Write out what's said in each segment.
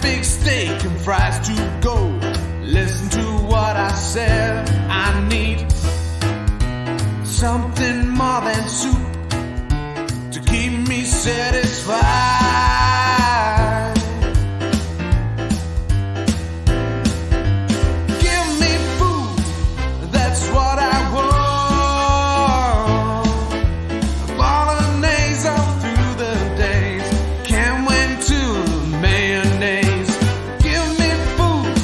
big steak and fries to go. Listen to what I said. I need something more than soup to keep me satisfied. Give me food, that's what I want. Bolognese all through the days. Can't wait to the mayonnaise. Give me food,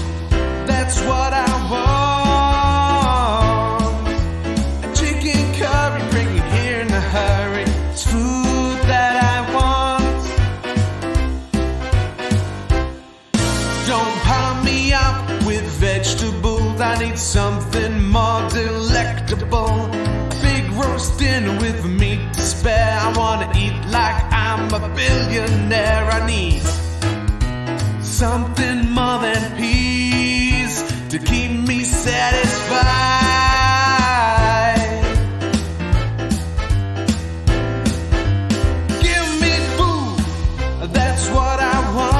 that's what I want. A chicken curry, bring it here in a hurry. It's food that I want. Don't pound me up with vegetables. I need something more delectable. Big roast dinner with meat to spare. I wanna eat like I'm a billionaire. I need something more than peas to keep me satisfied. Give me food, that's what I want.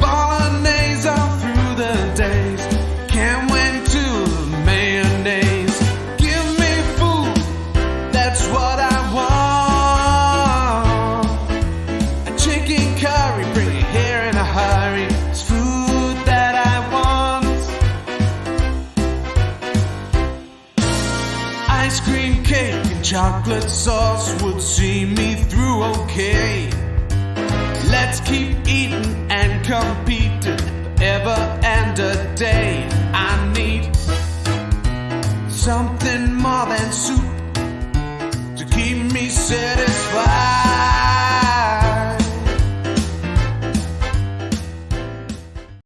Bolognese all through the days. Can't wait to the mayonnaise. Give me food, that's what I want. A chicken curry, bring it here in a hurry. It's food that I want. Ice cream cake and chocolate sauce would see me through okay. Let's keep eating and competing forever and a day. I need something more than soup